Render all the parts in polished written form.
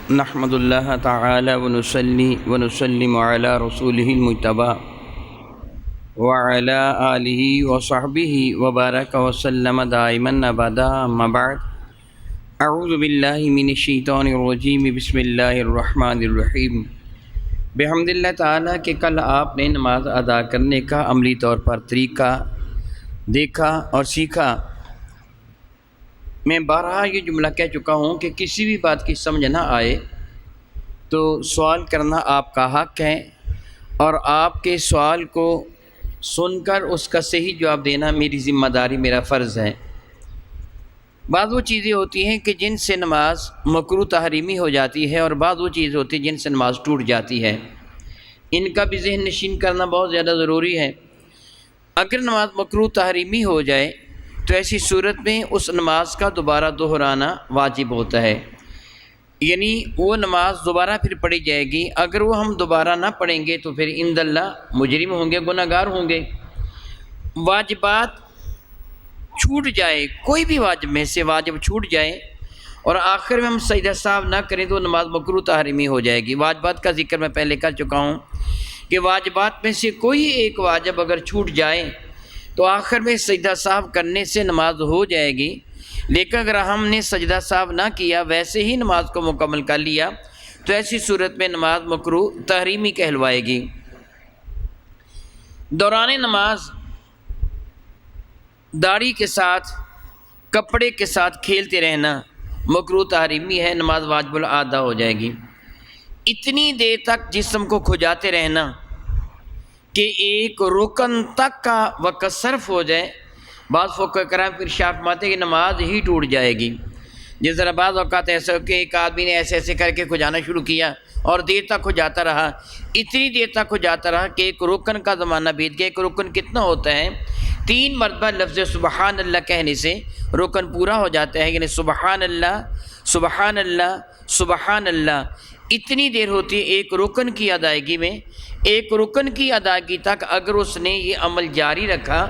نحمد اللہ تعالی ونصلی ونسلم علی رسولہ المجتبی وعلی آلہ وصحبہ وبارک وسلم دائما ابدا اما بعد اعوذ باللہ من الشیطان الرجیم بسم اللہ الرحمن الرحیم۔ بحمد اللہ تعالیٰ کہ کل آپ نے نماز ادا کرنے کا عملی طور پر طریقہ دیکھا اور سیکھا۔ میں بارہا یہ جملہ کہہ چکا ہوں کہ کسی بھی بات کی سمجھ نہ آئے تو سوال کرنا آپ کا حق ہے، اور آپ کے سوال کو سن کر اس کا صحیح جواب دینا میری ذمہ داری، میرا فرض ہے۔ بعض وہ چیزیں ہوتی ہیں کہ جن سے نماز مکروہ تحریمی ہو جاتی ہے، اور بعض وہ چیزیں ہوتی ہیں جن سے نماز ٹوٹ جاتی ہے۔ ان کا بھی ذہن نشین کرنا بہت زیادہ ضروری ہے۔ اگر نماز مکروہ تحریمی ہو جائے تو ایسی صورت میں اس نماز کا دوبارہ دہرانا واجب ہوتا ہے، یعنی وہ نماز دوبارہ پھر پڑھی جائے گی۔ اگر وہ ہم دوبارہ نہ پڑھیں گے تو پھر عند اللہ مجرم ہوں گے، گناہ گار ہوں گے۔ واجبات چھوٹ جائے، کوئی بھی واجب میں سے واجب چھوٹ جائے اور آخر میں ہم سجدہ سہو نہ کریں تو نماز مکروہ تحریمی ہو جائے گی۔ واجبات کا ذکر میں پہلے کر چکا ہوں کہ واجبات میں سے کوئی ایک واجب اگر چھوٹ جائے تو آخر میں سجدہ سہو کرنے سے نماز ہو جائے گی، لیکن اگر ہم نے سجدہ سہو نہ کیا، ویسے ہی نماز کو مکمل کر لیا، تو ایسی صورت میں نماز مکروہ تحریمی کہلوائے گی۔ دوران نماز داڑھی کے ساتھ، کپڑے کے ساتھ کھیلتے رہنا مکروہ تحریمی ہے، نماز واجب الادا ہو جائے گی۔ اتنی دیر تک جسم کو کھجاتے رہنا کہ ایک رکن تک کا وقت صرف ہو جائے، بعض فقہاء کرام پھر فرماتے ہیں کہ نماز ہی ٹوٹ جائے گی۔ جس طرح بعض اوقات ایسا ہو کہ ایک آدمی نے ایسے ایسے کر کے کھجانا شروع کیا اور دیر تک کھجاتا رہا، اتنی دیر تک کھجاتا رہا کہ ایک رکن کا زمانہ بیت گیا۔ ایک رکن کتنا ہوتا ہے؟ 3 مرتبہ لفظ سبحان اللہ کہنے سے رکن پورا ہو جاتا ہے، یعنی سبحان اللہ سبحان اللہ سبحان اللہ۔ اتنی دیر ہوتی ہے ایک رکن کی ادائیگی میں۔ ایک رکن کی ادائیگی تک اگر اس نے یہ عمل جاری رکھا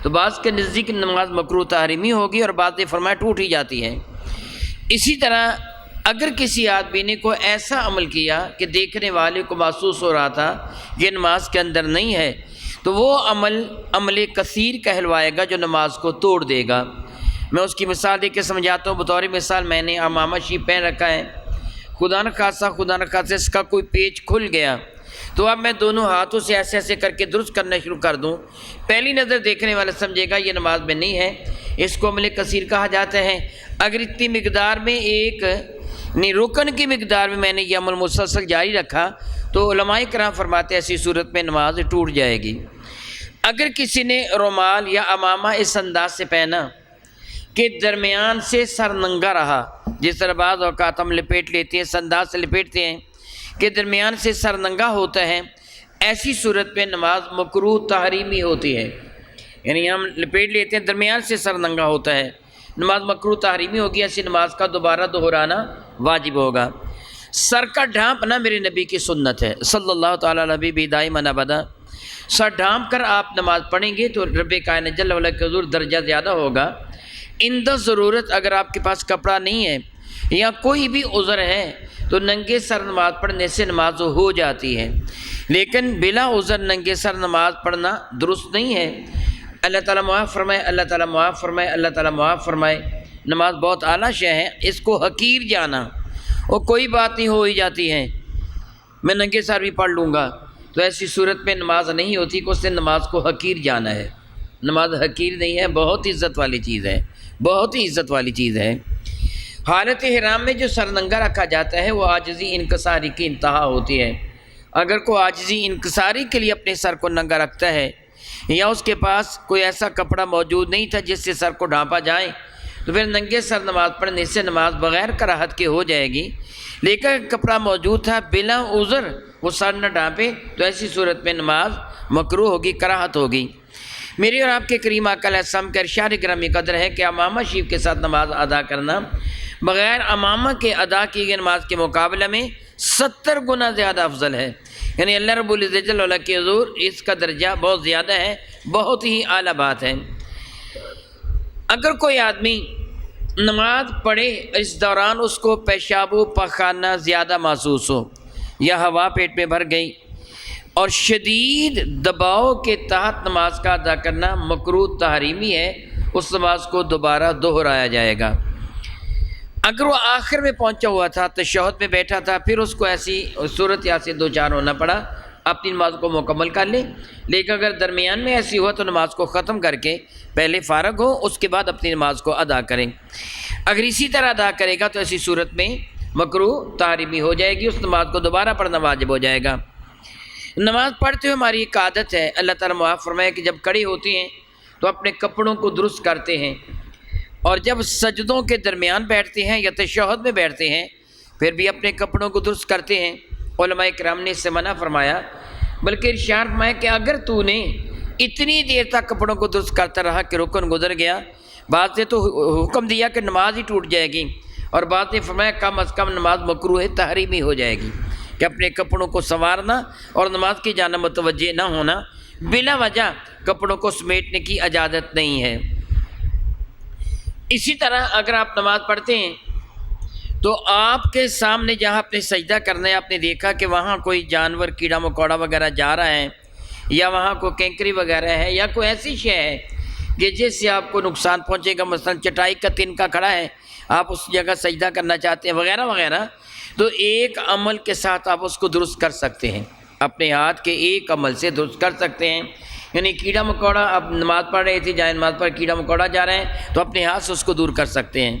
تو بعض کے نزدیک نماز مکروہ تحریمی ہوگی، اور بعض نے فرمایا ٹوٹ ہی جاتی ہے۔ اسی طرح اگر کسی آدمی نے کوئی ایسا عمل کیا کہ دیکھنے والے کو محسوس ہو رہا تھا یہ نماز کے اندر نہیں ہے، تو وہ عمل کثیر کہلوائے گا جو نماز کو توڑ دے گا۔ میں اس کی مثال دے کے سمجھاتا ہوں۔ بطور مثال میں نے عمامہ شریف پہن رکھا ہے، خدا نخواستہ اس کا کوئی پیچ کھل گیا، تو اب میں دونوں ہاتھوں سے ایسے ایسے کر کے درست کرنا شروع کر دوں، پہلی نظر دیکھنے والا سمجھے گا یہ نماز میں نہیں ہے، اس کو عمل کثیر کہا جاتا ہے۔ اگر اتنی مقدار میں رکن کی مقدار میں نے یہ عمل مسلسل جاری رکھا تو علماء کرام فرماتے ہیں ایسی صورت میں نماز ٹوٹ جائے گی۔ اگر کسی نے رومال یا عمامہ اس انداز سے پہنا کہ درمیان سے سر ننگا رہا، جس طرح بعض اوقات ہم لپیٹ لیتے ہیں، اس انداز سے لپیٹتے ہیں کہ درمیان سے سر ننگا ہوتا ہے، ایسی صورت میں نماز مکروہ تحریمی ہوتی ہے۔ یعنی ہم لپیٹ لیتے ہیں، درمیان سے سر ننگا ہوتا ہے، نماز مکروہ تحریمی ہوگی۔ ایسی نماز کا دوبارہ دہرانا واجب ہوگا۔ سر کا ڈھانپنا میرے نبی کی سنت ہے صلی اللہ تعالیٰ علیہ دائما ابدا۔ سر ڈھانپ کر آپ نماز پڑھیں گے تو رب کائنات جل وعلا کے حضور درجہ زیادہ ہوگا۔ اندر ضرورت اگر آپ کے پاس کپڑا نہیں ہے یا کوئی بھی عذر ہے تو ننگے سر نماز پڑھنے سے نماز ہو جاتی ہے، لیکن بلا عذر ننگے سر نماز پڑھنا درست نہیں ہے۔ اللہ تعالیٰ معاف فرمائے، اللہ تعالیٰ معاف فرمائے، اللہ تعالیٰ معاف فرمائے۔ نماز بہت اعلیٰ شے ہے، اس کو حقیر جانا، وہ کوئی بات نہیں ہو ہی جاتی ہے، میں ننگے سر بھی پڑھ لوں گا، تو ایسی صورت میں نماز نہیں ہوتی کہ اس نے نماز کو حقیر جانا ہے۔ نماز حقیر نہیں ہے، بہت عزت والی چیز ہے، بہت ہی عزت والی چیز ہے۔ حالت احرام میں جو سر ننگا رکھا جاتا ہے وہ عاجزی انکساری کی انتہا ہوتی ہے۔ اگر کوئی عاجزی انکساری کے لیے اپنے سر کو ننگا رکھتا ہے یا اس کے پاس کوئی ایسا کپڑا موجود نہیں تھا جس سے سر کو ڈھانپا جائے، تو پھر ننگے سر نماز پڑھنے سے نماز بغیر کراہت کے ہو جائے گی۔ لیکن کپڑا موجود تھا، بلا عذر وہ سر نہ ڈھانپے تو ایسی صورت میں نماز مکروہ ہوگی، کراہت ہوگی۔ میری اور آپ کے کریم آقا علیہ السلام کا ارشاد گرامی قدر ہے کہ عمامہ شریف کے ساتھ نماز ادا کرنا بغیر عمامہ کے ادا کی گئی نماز کے مقابلے میں 70 گنا زیادہ افضل ہے۔ یعنی اللہ رب العزت جل وعلا کے حضور اس کا درجہ بہت زیادہ ہے، بہت ہی اعلیٰ بات ہے۔ اگر کوئی آدمی نماز پڑھے اس دوران اس کو پیشاب و پخانہ زیادہ محسوس ہو یا ہوا پیٹ میں بھر گئی اور شدید دباؤ کے تحت نماز کا ادا کرنا مکروہ تحریمی ہے، اس نماز کو دوبارہ دہرایا جائے گا۔ اگر وہ آخر میں پہنچا ہوا تھا، تشہد میں بیٹھا تھا، پھر اس کو ایسی صورت یا سے دو چار ہونا پڑا، اپنی نماز کو مکمل کر لے، لیکن اگر درمیان میں ایسی ہوا تو نماز کو ختم کر کے پہلے فارغ ہو، اس کے بعد اپنی نماز کو ادا کریں۔ اگر اسی طرح ادا کرے گا تو ایسی صورت میں مکروہ تحریمی ہو جائے گی، اس نماز کو دوبارہ پڑھنا واجب ہو جائے گا۔ نماز پڑھتے ہوئے ہماری ایک عادت ہے، اللہ تعالیٰ معاف فرمائے، کہ جب کھڑے ہوتے ہیں تو اپنے کپڑوں کو درست کرتے ہیں، اور جب سجدوں کے درمیان بیٹھتے ہیں یا تشہد میں بیٹھتے ہیں پھر بھی اپنے کپڑوں کو درست کرتے ہیں۔ علماء کرام نے اس سے منع فرمایا، بلکہ ارشاد فرمایا کہ اگر تو نے اتنی دیر تک کپڑوں کو درست کرتا رہا کہ رکن گزر گیا، بعض نے تو حکم دیا کہ نماز ہی ٹوٹ جائے گی، اور بعض نے فرمایا کم از کم نماز مکروہ تحریمی ہو جائے گی، کہ اپنے کپڑوں کو سنوارنا اور نماز کی جانب متوجہ نہ ہونا، بلا وجہ کپڑوں کو سمیٹنے کی اجازت نہیں ہے۔ اسی طرح اگر آپ نماز پڑھتے ہیں تو آپ کے سامنے جہاں آپ نے سجدہ کرنا ہے، آپ نے دیکھا کہ وہاں کوئی جانور کیڑا مکوڑا وغیرہ جا رہا ہے، یا وہاں کوئی کینکری وغیرہ ہے، یا کوئی ایسی شے ہے کہ جس سے آپ کو نقصان پہنچے گا، مثلا چٹائی کا تنکا کھڑا ہے، آپ اس جگہ سجدہ کرنا چاہتے ہیں وغیرہ وغیرہ، تو ایک عمل کے ساتھ آپ اس کو درست کر سکتے ہیں، اپنے ہاتھ کے ایک عمل سے درست کر سکتے ہیں۔ یعنی کیڑا مکوڑا، آپ نماز پڑھ رہے تھے، جہاں نماز پر کیڑا مکوڑا جا رہے ہیں تو اپنے ہاتھ سے اس کو دور کر سکتے ہیں،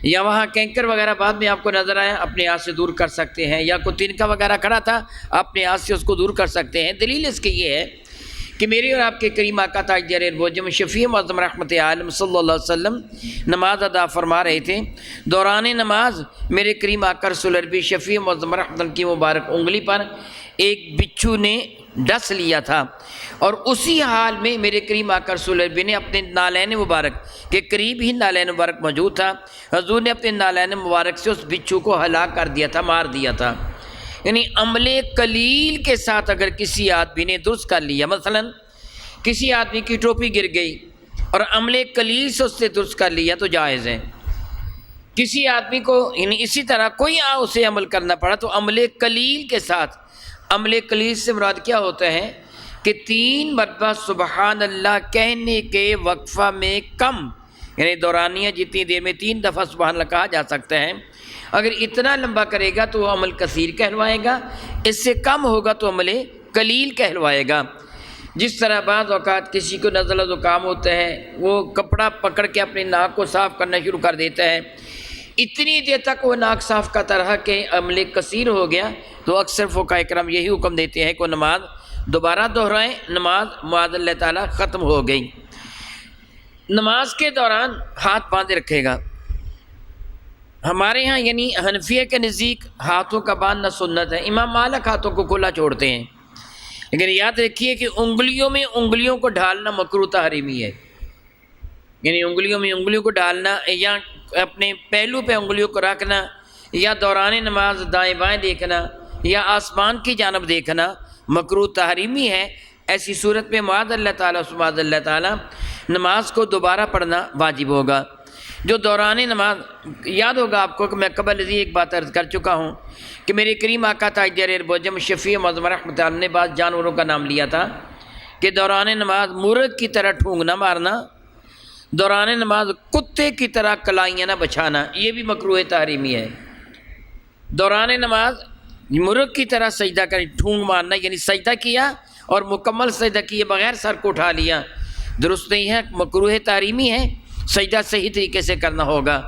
یا وہاں کینکر وغیرہ بعد میں آپ کو نظر آیا، اپنے ہاتھ سے دور کر سکتے ہیں، یا کوئی تنکا وغیرہ کھڑا تھا، اپنے ہاتھ سے اس کو دور کر سکتے ہیں۔ دلیل اس کی یہ ہے کہ میری اور آپ کے کریم آقا تاجدار البوجم شفیع معظم رحمت عالم صلی اللہ علیہ وسلم نماز ادا فرما رہے تھے، دوران نماز میرے کریم آقا رسول عربی شفیع معظم رحمت کی مبارک انگلی پر ایک بچھو نے ڈس لیا تھا، اور اسی حال میں میرے کریم آقا رسول عربی نے اپنے نالین مبارک کے قریب ہی نالین مبارک موجود تھا، حضور نے اپنے نالین مبارک سے اس بچھو کو ہلاک کر دیا تھا، مار دیا تھا۔ یعنی عمل قلیل کے ساتھ اگر کسی آدمی نے درست کر لیا، مثلا کسی آدمی کی ٹوپی گر گئی اور عمل قلیل سے اس سے درست کر لیا تو جائز ہے۔ کسی آدمی کو یعنی اسی طرح کوئی اسے عمل کرنا پڑا تو عمل قلیل کے ساتھ، عمل قلیل سے مراد کیا ہوتا ہے کہ 3 مرتبہ سبحان اللہ کہنے کے وقفہ میں کم، یعنی دورانیہ جتنی دیر میں 3 دفعہ سبحان اللہ کہا جا سکتا ہے، اگر اتنا لمبا کرے گا تو وہ عمل کثیر کہلوائے گا، اس سے کم ہوگا تو عمل قلیل کہلوائے گا۔ جس طرح بعض اوقات کسی کو نزلہ زکام ہوتا ہے، وہ کپڑا پکڑ کے اپنی ناک کو صاف کرنا شروع کر دیتا ہے، اتنی دیر تک وہ ناک صاف کا طرح کہ عمل کثیر ہو گیا، تو اکثر فقہاء کرام یہی حکم دیتے ہیں کہ وہ نماز دوبارہ دہرائیں، نماز معاذ اللہ تعالیٰ ختم ہو گئی۔ نماز کے دوران ہاتھ باندھے رکھے گا۔ ہمارے ہاں یعنی حنفیہ کے نزدیک ہاتھوں کا باندھنا سنت ہے، امام مالک ہاتھوں کو کھلا چھوڑتے ہیں، لیکن یاد رکھیے کہ انگلیوں میں انگلیوں کو ڈھالنا مکروہ تحریمی ہے، یعنی انگلیوں میں انگلیوں کو ڈالنا یا اپنے پہلو پہ انگلیوں کو رکھنا یا دوران نماز دائیں بائیں دیکھنا یا آسمان کی جانب دیکھنا مکروہ تحریمی ہے۔ ایسی صورت میں معاذ اللہ تعالیٰ نماز کو دوبارہ پڑھنا واجب ہوگا۔ جو دوران نماز، یاد ہوگا آپ کو کہ میں قبل ازیں ایک بات عرض کر چکا ہوں کہ میرے کریم آقا تاجدار البوجم شفیع معظم رحمۃ اللہ نے بعض جانوروں کا نام لیا تھا کہ دوران نماز مرغ کی طرح ٹھونگ نہ مارنا، دوران نماز کتے کی طرح کلائیاں نہ بچھانا، یہ بھی مکروہ تحریمی ہے۔ دوران نماز مرغ کی طرح سجدہ کر ٹھونگ مارنا، یعنی سجدہ کیا اور مکمل سجدہ کیے بغیر سر کو اٹھا لیا، درست نہیں ہے، مکروہ تحریمی ہے، سجدہ صحیح طریقے سے کرنا ہوگا۔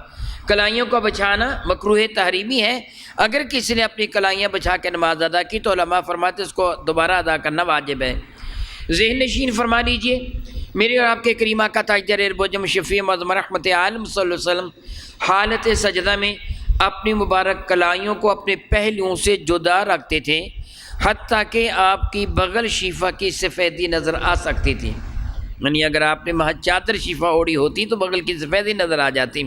کلائیوں کو بچھانا مکروہ تحریمی ہے، اگر کسی نے اپنی کلائیاں بچھا کے نماز ادا کی تو علماء فرماتے اس کو دوبارہ ادا کرنا واجب ہے۔ ذہن نشین فرما لیجئے، میرے اور آپ کے کریم آقا تاجدار البوجم شفیع معظم رحمت عالم صلی اللہ علیہ وسلم حالت سجدہ میں اپنی مبارک کلائیوں کو اپنے پہلوؤں سے جدا رکھتے تھے، حتیٰ کہ آپ کی بغل شیفہ کی سفیدی نظر آ سکتی تھی، یعنی اگر آپ نے محض چادر شیفہ اوڑی ہوتی تو بغل کی سفیدی نظر آ جاتی،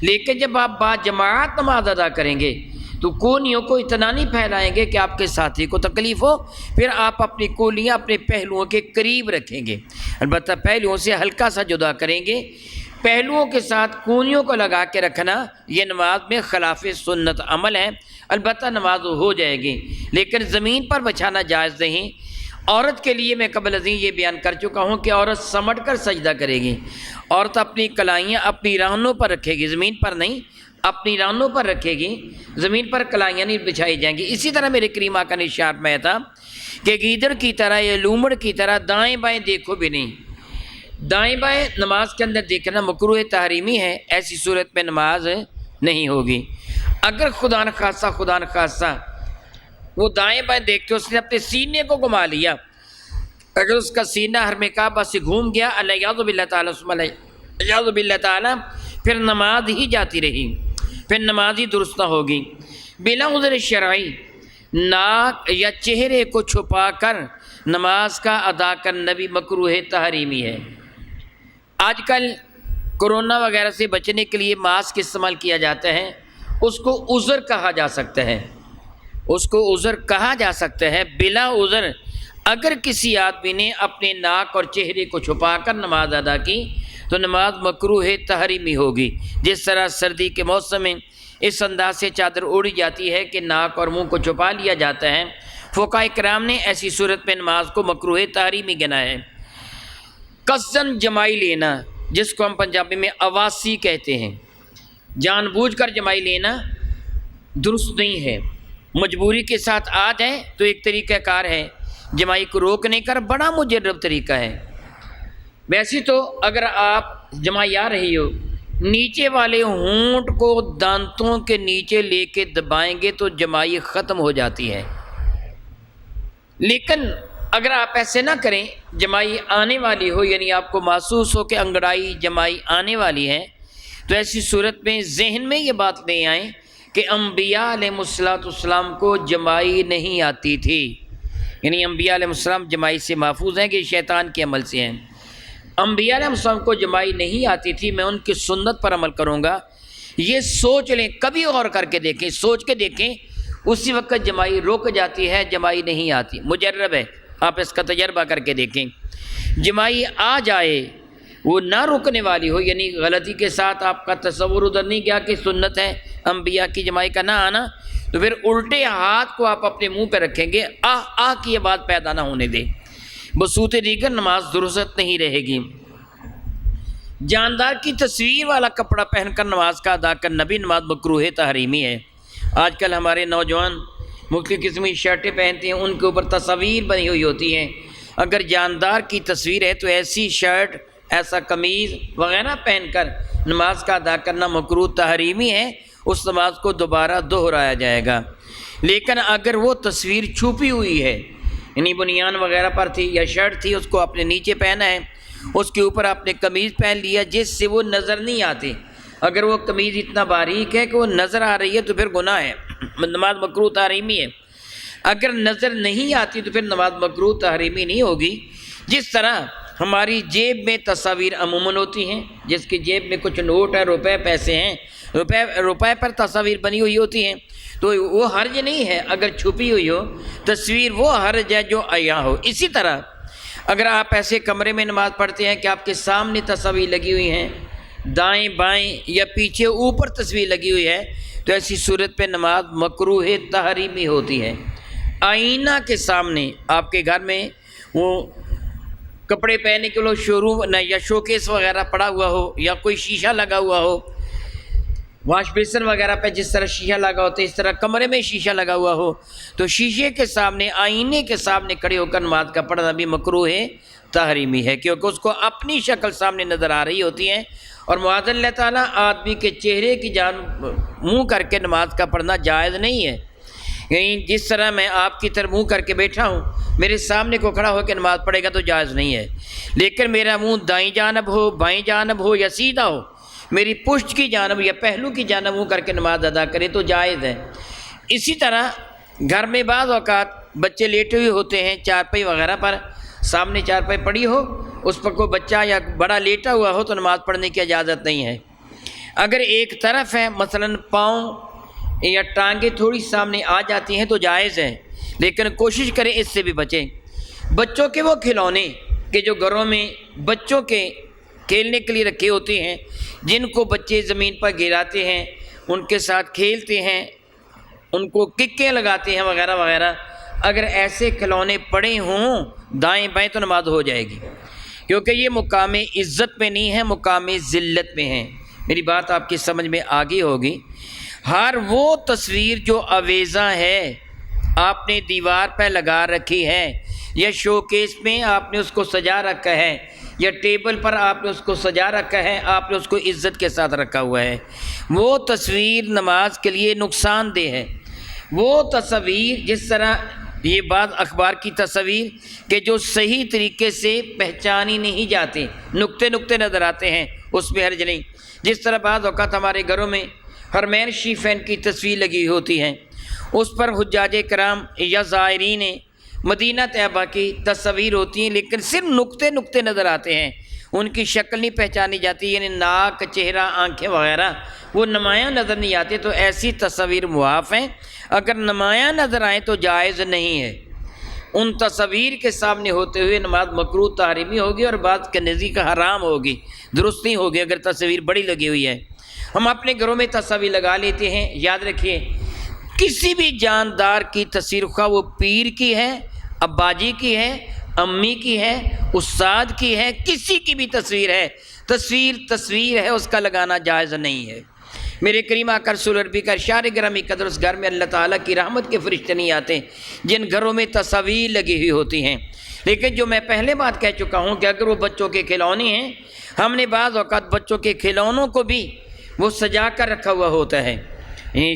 لیکن جب آپ با جماعت نماز ادا کریں گے تو کونیوں کو اتنا نہیں پھیلائیں گے کہ آپ کے ساتھی کو تکلیف ہو، پھر آپ اپنی کولیاں اپنے پہلوؤں کے قریب رکھیں گے، البتہ پہلوؤں سے ہلکا سا جدا کریں گے، پہلوؤں کے ساتھ کونیوں کو لگا کے رکھنا یہ نماز میں خلاف سنت عمل ہے۔ البتہ نماز ہو جائے گی لیکن زمین پر بچھانا جائز نہیں۔ عورت کے لیے میں قبل ازیں یہ بیان کر چکا ہوں کہ عورت سمٹ کر سجدہ کرے گی۔ عورت اپنی کلائیاں اپنی رانوں پر رکھے گی، زمین پر نہیں، اپنی رانوں پر رکھے گی، زمین پر کلائیاں نہیں بچھائی جائیں گی۔ اسی طرح میرے کریم آقا نے ارشاد میں تھا کہ گیدڑ کی طرح یا لومڑ کی طرح دائیں بائیں دیکھو بھی نہیں۔ دائیں بائیں نماز کے اندر دیکھنا مکروہ تحریمی ہے، ایسی صورت میں نماز نہیں ہوگی۔ اگر خدا نخواستہ وہ دائیں بائیں دیکھتے اس نے اپنے سینے کو گھما لیا، اگر اس کا سینہ حرم کعبہ سے گھوم گیا الیاذ باللہ تعالیٰ الیاذ باللہ تعالیٰ، پھر نماز ہی جاتی رہی، پھر نماز ہی درست نہ ہوگی۔ بلا عذر شرعی ناک یا چہرے کو چھپا کر نماز کا ادا کرنا بھی مکروہ تحریمی ہے۔ آج کل کرونا وغیرہ سے بچنے کے لیے ماسک استعمال کیا جاتا ہے، اس کو عذر کہا جا سکتا ہے، اس کو عذر کہا جا سکتا ہے۔ بلا عذر اگر کسی آدمی نے اپنے ناک اور چہرے کو چھپا کر نماز ادا کی تو نماز مکروہ تحریمی ہوگی۔ جس طرح سردی کے موسم میں اس انداز سے چادر اوڑھی جاتی ہے کہ ناک اور منہ کو چھپا لیا جاتا ہے، فقہاء کرام نے ایسی صورت میں نماز کو مکروہ تحریمی گنا ہے۔ قصداً جمائی لینا، جس کو ہم پنجابی میں اواسی کہتے ہیں، جان بوجھ کر جمائی لینا درست نہیں ہے۔ مجبوری کے ساتھ آ جائیں تو ایک طریقہ کار ہے، جمائی کو روکنے کا بڑا مجرب طریقہ ہے۔ ویسے تو اگر آپ جمائی آ رہی ہو، نیچے والے ہونٹ کو دانتوں کے نیچے لے کے دبائیں گے تو جمائی ختم ہو جاتی ہے۔ لیکن اگر آپ ایسے نہ کریں، جمائی آنے والی ہو، یعنی آپ کو محسوس ہو کہ انگڑائی جمائی آنے والی ہے، تو ایسی صورت میں ذہن میں یہ بات لے آئیں کہ انبیاء علیہ السلام کو جمائی نہیں آتی تھی، یعنی انبیاء علیہ السلام جمائی سے محفوظ ہیں کہ شیطان کے عمل سے ہیں۔ انبیاء علیہ السلام کو جمائی نہیں آتی تھی، میں ان کی سنت پر عمل کروں گا، یہ سوچ لیں، کبھی غور کر کے دیکھیں، سوچ کے دیکھیں، اسی وقت جمائی رک جاتی ہے، جمائی نہیں آتی، مجرب ہے، آپ اس کا تجربہ کر کے دیکھیں۔ جمائی آ جائے، وہ نہ رکنے والی ہو، یعنی غلطی کے ساتھ آپ کا تصور ادھر نہیں گیا کہ سنت ہے انبیاء کی جمائی کا نہ آنا، تو پھر الٹے ہاتھ کو آپ اپنے منہ پہ رکھیں گے، آہ کی یہ بات پیدا نہ ہونے دیں، بصورت دیگر نماز درست نہیں رہے گی۔ جاندار کی تصویر والا کپڑا پہن کر نماز کا ادا کرنا بھی نماز مکروہ تحریمی ہے۔ آج کل ہمارے نوجوان مختلف قسم کی شرٹیں پہنتے ہیں، ان کے اوپر تصاویر بنی ہوئی ہوتی ہیں۔ اگر جاندار کی تصویر ہے تو ایسی شرٹ، ایسا قمیض وغیرہ پہن کر نماز کا ادا کرنا مکروہ تحریمی ہے، اس نماز کو دوبارہ دہرایا جائے گا۔ لیکن اگر وہ تصویر چھپی ہوئی ہے، یعنی بنیان وغیرہ پر تھی یا شرٹ تھی، اس کو اپنے نیچے پہنا ہے، اس کے اوپر آپ نے قمیض پہن لیا جس سے وہ نظر نہیں آتی، اگر وہ قمیض اتنا باریک ہے کہ وہ نظر آ رہی ہے تو پھر گناہ ہے، نماز مکروہ تحریمی ہے۔ اگر نظر نہیں آتی تو پھر نماز مکروہ تحریمی نہیں ہوگی۔ جس طرح ہماری جیب میں تصاویر عموماً ہوتی ہیں، جس کی جیب میں کچھ نوٹ ہے، روپے پیسے ہیں، روپے پر تصاویر بنی ہوئی ہوتی ہیں، تو وہ حرج نہیں ہے اگر چھپی ہوئی ہو تصویر، وہ حرج ہے جو عیاں ہو۔ اسی طرح اگر آپ ایسے کمرے میں نماز پڑھتے ہیں کہ آپ کے سامنے تصاویر لگی ہوئی ہیں، دائیں بائیں یا پیچھے اوپر تصویر لگی ہوئی ہے، تو ایسی صورت پہ نماز مکروہ تحریمی ہوتی ہے۔ آئینہ کے سامنے آپ کے گھر میں وہ کپڑے پہننے کے لیے شو روم یا شوکیس وغیرہ پڑا ہوا ہو، یا کوئی شیشہ لگا ہوا ہو، واش بیسن وغیرہ پہ جس طرح شیشہ لگا ہوتا ہے اس طرح کمرے میں شیشہ لگا ہوا ہو، تو شیشے کے سامنے، آئینے کے سامنے کھڑے ہو کر نماز کا پڑھنا بھی مکروہ تحریمی ہے، کیونکہ اس کو اپنی شکل سامنے نظر آ رہی ہوتی ہے، اور معاذ اللہ تعالیٰ آدمی کے چہرے کی جانب منہ کر کے نماز کا پڑھنا جائز نہیں ہے۔ یعنی جس طرح میں آپ کی طرف منہ کر کے بیٹھا ہوں، میرے سامنے کو کھڑا ہو کے نماز پڑھے گا تو جائز نہیں ہے، لیکن میرا منہ دائیں جانب ہو، بائیں جانب ہو یا سیدھا ہو، میری پشت کی جانب یا پہلو کی جانب منہ کر کے نماز ادا کرے تو جائز ہے۔ اسی طرح گھر میں بعض اوقات بچے لیٹے ہوئے ہوتے ہیں چارپائی وغیرہ پر، سامنے چارپائی پڑی ہو، اس پر کوئی بچہ یا بڑا لیٹا ہوا ہو تو نماز پڑھنے کی اجازت نہیں ہے۔ اگر ایک طرف ہے، مثلاً پاؤں یا ٹانگیں تھوڑی سامنے آ جاتی ہیں تو جائز ہے، لیکن کوشش کریں اس سے بھی بچیں۔ بچوں کے وہ کھلونے کہ جو گھروں میں بچوں کے کھیلنے کے لیے رکھے ہوتے ہیں، جن کو بچے زمین پر گراتے ہیں، ان کے ساتھ کھیلتے ہیں، ان کو ککیں لگاتے ہیں وغیرہ وغیرہ، اگر ایسے کھلونے پڑے ہوں دائیں بائیں تو نماز ہو جائے گی، کیونکہ یہ مقام عزت میں نہیں ہے، مقام ذلت میں ہے۔ میری بات آپ کی سمجھ میں آ گئی ہوگی۔ ہر وہ تصویر جو آویزاں ہے آپ نے دیوار پہ لگا رکھی ہے، یا شو کیس میں آپ نے اس کو سجا رکھا ہے، یا ٹیبل پر آپ نے اس کو سجا رکھا ہے، آپ نے اس کو عزت کے ساتھ رکھا ہوا ہے، وہ تصویر نماز کے لیے نقصان دہ ہے۔ وہ تصویر جس طرح یہ بعض اخبار کی تصویر کہ جو صحیح طریقے سے پہچانی نہیں جاتی، نقطے نقطے نظر آتے ہیں، اس میں حرج نہیں۔ جس طرح بعض اوقات ہمارے گھروں میں حرمین شریفین کی تصویر لگی ہوتی ہیں، اس پر حجاج کرام یا زائرین مدینہ طیبہ کی تصویر ہوتی ہیں، لیکن صرف نقطے نقطے نظر آتے ہیں، ان کی شکل نہیں پہچانی جاتی، یعنی ناک، چہرہ، آنکھیں وغیرہ وہ نمایاں نظر نہیں آتے، تو ایسی تصویر معاف ہیں۔ اگر نمایاں نظر آئیں تو جائز نہیں ہے، ان تصویر کے سامنے ہوتے ہوئے نماز مکروہ تحریمی ہوگی، اور بعض کے نزدیک حرام ہوگی، درست نہیں ہوگی اگر تصویر بڑی لگی ہوئی ہے۔ ہم اپنے گھروں میں تصویر لگا لیتے ہیں، یاد رکھیے کسی بھی جاندار کی تصویر، خواہ وہ پیر کی ہے، ابا جی کی ہے، امی کی ہے، استاد کی ہے، کسی کی بھی تصویر ہے، تصویر ہے، اس کا لگانا جائز نہیں ہے۔ میرے کریم آقا رسول عربی کا ارشاد گرامی قدر، اس گھر میں اللہ تعالیٰ کی رحمت کے فرشتے نہیں آتے جن گھروں میں تصاویر لگی ہوئی ہوتی ہیں۔ لیکن جو میں پہلے بات کہہ چکا ہوں کہ اگر وہ بچوں کے کھلونے ہیں، ہم نے بعض اوقات بچوں کے کھلونوں کو بھی وہ سجا کر رکھا ہوا ہوتا ہے،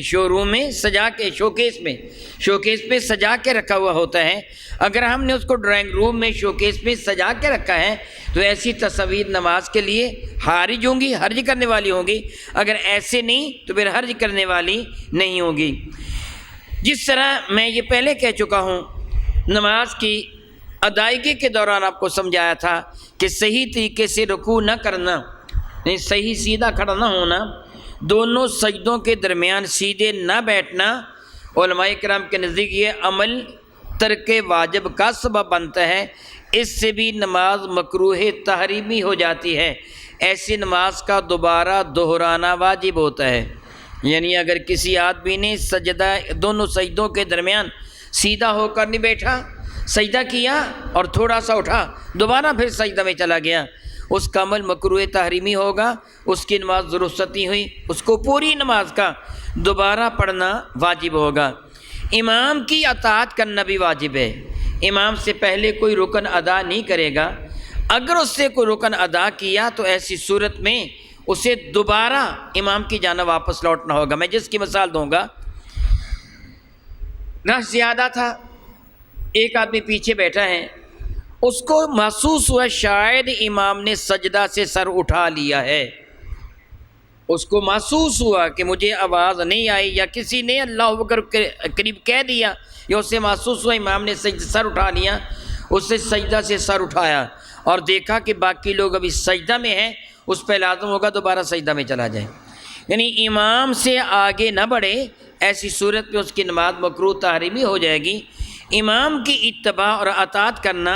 شو روم میں سجا کے، شوکیس میں سجا کے رکھا ہوا ہوتا ہے۔ اگر ہم نے اس کو ڈرائنگ روم میں شوکیس میں سجا کے رکھا ہے تو ایسی تصویر نماز کے لیے حارج ہوں گی، حرج کرنے والی ہوں گی، اگر ایسے نہیں تو پھر حرج کرنے والی نہیں ہوگی۔ جس طرح میں یہ پہلے کہہ چکا ہوں، نماز کی ادائیگی کے دوران آپ کو سمجھایا تھا کہ صحیح طریقے سے رکوع نہ کرنا، نہیں صحیح سیدھا کھڑا نہ ہونا، دونوں سجدوں کے درمیان سیدھے نہ بیٹھنا، علماء کرام کے نزدیک یہ عمل ترک واجب کا سبب بنتا ہے، اس سے بھی نماز مکروہ تحریمی ہو جاتی ہے۔ ایسی نماز کا دوبارہ دہرانا واجب ہوتا ہے، یعنی اگر کسی آدمی نے سجدہ دونوں سجدوں کے درمیان سیدھا ہو کر نہیں بیٹھا، سجدہ کیا اور تھوڑا سا اٹھا، دوبارہ پھر سجدہ میں چلا گیا، اس کا عمل مکروہ تحریمی ہوگا، اس کی نماز درست نہیں ہوئی، اس کو پوری نماز کا دوبارہ پڑھنا واجب ہوگا۔ امام کی اطاعت کرنا بھی واجب ہے، امام سے پہلے کوئی رکن ادا نہیں کرے گا، اگر اس سے کوئی رکن ادا کیا تو ایسی صورت میں اسے دوبارہ امام کی جانب واپس لوٹنا ہوگا۔ میں جس کی مثال دوں گا، رش زیادہ تھا، ایک آدمی پیچھے بیٹھا ہے، اس کو محسوس ہوا شاید امام نے سجدہ سے سر اٹھا لیا ہے، اس کو محسوس ہوا کہ مجھے آواز نہیں آئی، یا کسی نے اللہ اکبر قریب کہہ دیا، یا اسے محسوس ہوا امام نے سر اٹھا لیا، اس نے سجدہ سے سر اٹھایا اور دیکھا کہ باقی لوگ ابھی سجدہ میں ہیں، اس پہ لازم ہوگا دوبارہ سجدہ میں چلا جائے، یعنی امام سے آگے نہ بڑھے، ایسی صورت میں اس کی نماز مکروہ تحریمی ہو جائے گی۔ امام کی اتباع اور اطاعت کرنا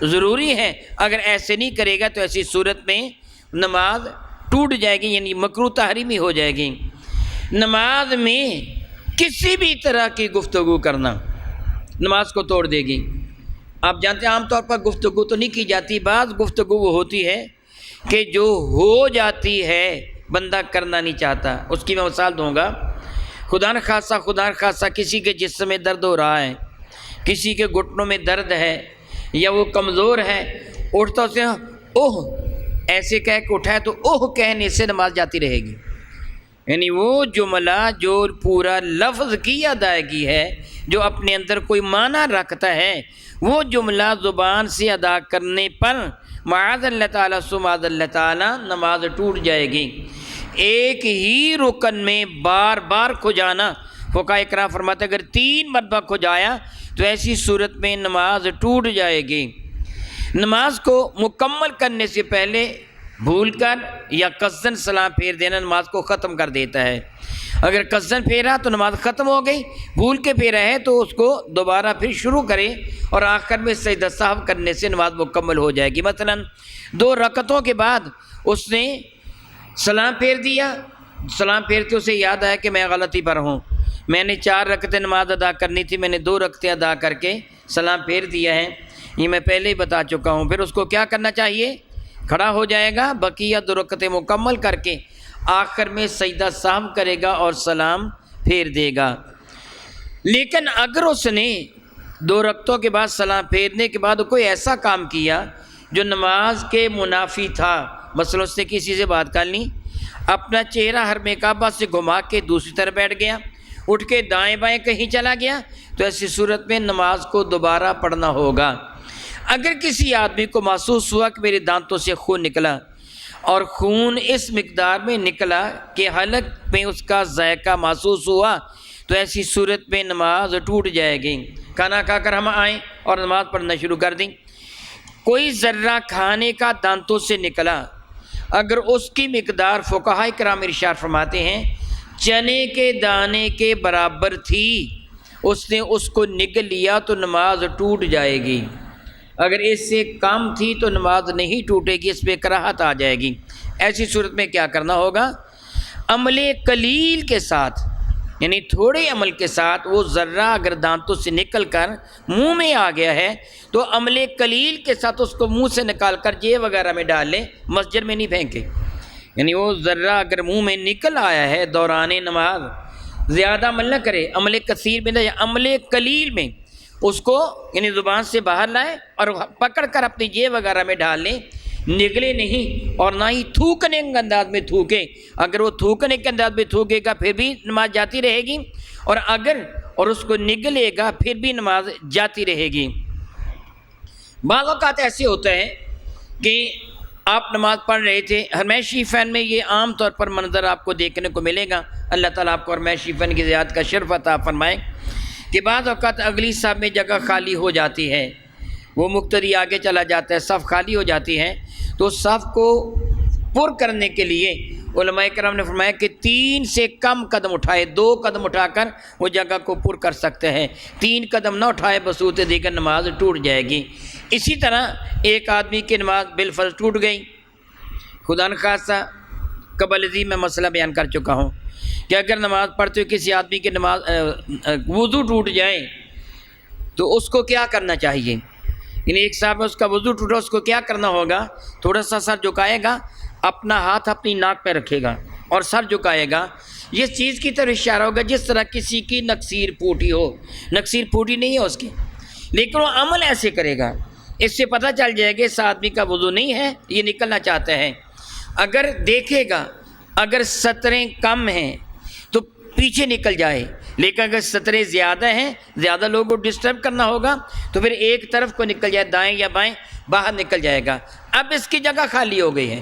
ضروری ہے، اگر ایسے نہیں کرے گا تو ایسی صورت میں نماز ٹوٹ جائے گی، یعنی مکروہ تحریمی ہو جائے گی۔ نماز میں کسی بھی طرح کی گفتگو کرنا نماز کو توڑ دے گی۔ آپ جانتے ہیں عام طور پر گفتگو تو نہیں کی جاتی، بعض گفتگو وہ ہوتی ہے کہ جو ہو جاتی ہے بندہ کرنا نہیں چاہتا۔ اس کی میں مثال دوں گا، خدا نخواستہ کسی کے جسم میں درد ہو رہا ہے، کسی کے گھٹنوں میں درد ہے، یا وہ کمزور ہے، اٹھتا اسے اوہ ایسے کہہ کے اٹھائے تو اوہ کہنے سے نماز جاتی رہے گی، یعنی وہ جملہ جو پورا لفظ کی ادائیگی ہے، جو اپنے اندر کوئی معنی رکھتا ہے، وہ جملہ زبان سے ادا کرنے پر معاذ اللہ تعالیٰ سماذ اللہ تعالیٰ نماز ٹوٹ جائے گی۔ ایک ہی رکن میں بار بار کھجانا، فقہاء کرام فرماتے اگر 3 مرتبہ کھجایا تو ایسی صورت میں نماز ٹوٹ جائے گی۔ نماز کو مکمل کرنے سے پہلے بھول کر یا قصداً سلام پھیر دینا نماز کو ختم کر دیتا ہے۔ اگر قصداً پھیرا تو نماز ختم ہو گئی، بھول کے پھیرا ہے تو اس کو دوبارہ پھر شروع کرے اور آخر میں سجدہ سہو کرنے سے نماز مکمل ہو جائے گی۔ مثلا 2 رکعتوں کے بعد اس نے سلام پھیر دیا، سلام پھیرتے اسے یاد آیا کہ میں غلطی پر ہوں، میں نے 4 رکعتیں نماز ادا کرنی تھی، میں نے 2 رکعتیں ادا کر کے سلام پھیر دیا ہے، یہ میں پہلے ہی بتا چکا ہوں۔ پھر اس کو کیا کرنا چاہیے؟ کھڑا ہو جائے گا، بقیہ 2 رکعتیں مکمل کر کے آخر میں سجدہ سہو کرے گا اور سلام پھیر دے گا۔ لیکن اگر اس نے 2 رکعتوں کے بعد سلام پھیرنے کے بعد کوئی ایسا کام کیا جو نماز کے منافی تھا، مثلا اس نے کسی سے بات کر لی، اپنا چہرہ حرم کعبہ سے گھما کے دوسری طرف بیٹھ گیا، اٹھ کے دائیں بائیں کہیں چلا گیا، تو ایسی صورت میں نماز کو دوبارہ پڑھنا ہوگا۔ اگر کسی آدمی کو محسوس ہوا کہ میرے دانتوں سے خون نکلا اور خون اس مقدار میں نکلا کہ حلق میں اس کا ذائقہ محسوس ہوا، تو ایسی صورت میں نماز ٹوٹ جائے گی۔ کھانا کھا کر ہم آئیں اور نماز پڑھنا شروع کر دیں، کوئی ذرہ کھانے کا دانتوں سے نکلا، اگر اس کی مقدار فقہاء کرام ارشاد فرماتے ہیں چنے کے دانے کے برابر تھی، اس نے اس کو نگل لیا تو نماز ٹوٹ جائے گی۔ اگر اس سے کم تھی تو نماز نہیں ٹوٹے گی، اس پہ کراہت آ جائے گی۔ ایسی صورت میں کیا کرنا ہوگا؟ عمل قلیل کے ساتھ، یعنی تھوڑے عمل کے ساتھ، وہ ذرہ اگر دانتوں سے نکل کر منہ میں آ گیا ہے تو عمل قلیل کے ساتھ اس کو منہ سے نکال کر جیب وغیرہ میں ڈال لیں، مسجد میں نہیں پھینکے۔ یعنی وہ ذرہ اگر منہ میں نکل آیا ہے دوران نماز، زیادہ عمل نہ کرے، عمل کثیر میں نہ، عمل قلیل میں اس کو یعنی زبان سے باہر لائے اور پکڑ کر اپنی جیب وغیرہ میں ڈال لیں، نگلے نہیں اور نہ ہی تھوکنے کے انداز میں تھوکے۔ اگر وہ تھوکنے کے انداز میں تھوکے گا پھر بھی نماز جاتی رہے گی، اور اس کو نگلے گا پھر بھی نماز جاتی رہے گی۔ بعض اوقات ایسے ہوتا ہے کہ آپ نماز پڑھ رہے تھے، ہرمیشی فین میں یہ عام طور پر منظر آپ کو دیکھنے کو ملے گا، اللہ تعالیٰ آپ کو ہرمیشی فین کی زیارت کا شرف عطا فرمائے، کہ بعض اوقات اگلی صف میں جگہ خالی ہو جاتی ہے، وہ مقتدی آگے چلا جاتا ہے، صف خالی ہو جاتی ہے، تو صف کو پر کرنے کے لیے علماء کرام نے فرمایا کہ 3 سے کم قدم اٹھائے، 2 قدم اٹھا کر وہ جگہ کو پر کر سکتے ہیں، 3 قدم نہ اٹھائے بصورت دیگر نماز ٹوٹ جائے گی۔ اسی طرح ایک آدمی کی نماز بالفرض ٹوٹ گئی، خدا نخواستہ قبل ازیں میں مسئلہ بیان کر چکا ہوں کہ اگر نماز پڑھتے ہوئے کسی آدمی کی نماز وضو ٹوٹ جائے تو اس کو کیا کرنا چاہیے؟ یعنی ایک صاحب میں اس کا وضو ٹوٹا، اس کو کیا کرنا ہوگا؟ تھوڑا سا سر جھکائے گا، اپنا ہاتھ اپنی ناک پہ رکھے گا اور سر جھکائے گا، یہ چیز کی طرف اشارہ ہوگا جس طرح کسی کی نکسیر پھوٹی ہو، نکسیر پھوٹی نہیں ہے اس کی، لیکن وہ عمل ایسے کرے گا، اس سے پتہ چل جائے گا اس آدمی کا وضو نہیں ہے، یہ نکلنا چاہتا ہے۔ اگر دیکھے گا اگر سطریں کم ہیں تو پیچھے نکل جائے، لیکن اگر سطریں زیادہ ہیں، زیادہ لوگوں کو ڈسٹرب کرنا ہوگا تو پھر ایک طرف کو نکل جائے، دائیں یا بائیں، باہر نکل جائے گا۔ اب اس کی جگہ خالی ہو گئی ہے،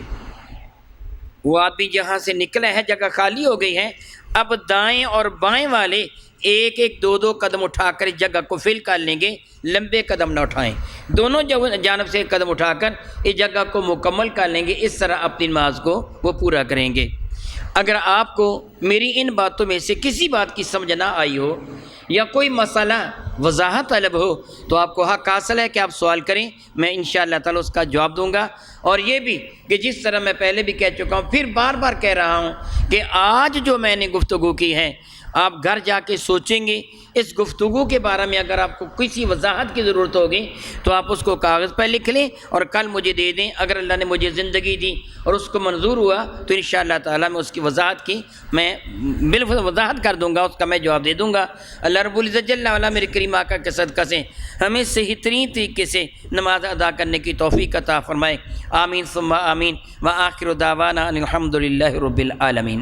وہ آدمی جہاں سے نکلا ہے جگہ خالی ہو گئی ہے، اب دائیں اور بائیں والے 1-2 قدم اٹھا کر اس جگہ کو فل کر لیں گے، لمبے قدم نہ اٹھائیں، دونوں جانب سے ایک قدم اٹھا کر اس جگہ کو مکمل کر لیں گے، اس طرح اپنی نماز کو وہ پورا کریں گے۔ اگر آپ کو میری ان باتوں میں سے کسی بات کی سمجھ نہ آئی ہو یا کوئی مسئلہ وضاحت طلب ہو تو آپ کو حق حاصل ہے کہ آپ سوال کریں، میں انشاءاللہ تعالی اس کا جواب دوں گا۔ اور یہ بھی کہ جس طرح میں پہلے بھی کہہ چکا ہوں، پھر بار بار کہہ رہا ہوں کہ آج جو میں نے گفتگو کی ہے آپ گھر جا کے سوچیں گے، اس گفتگو کے بارے میں اگر آپ کو کسی وضاحت کی ضرورت ہوگی تو آپ اس کو کاغذ پر لکھ لیں اور کل مجھے دے دیں۔ اگر اللہ نے مجھے زندگی دی اور اس کو منظور ہوا تو انشاءاللہ تعالیٰ میں اس کی وضاحت کی میں بالفعل وضاحت کر دوں گا، اس کا میں جواب دے دوں گا۔ اللہ رب العزت جل وعلا میرے کریم آقا کے صدقہ سے ہمیں صحیح ترین طریقے سے نماز ادا کرنے کی توفیق عطا فرمائے، آمین ثم آمین، وآخر دعوانا ان الحمد للہ رب العالمین۔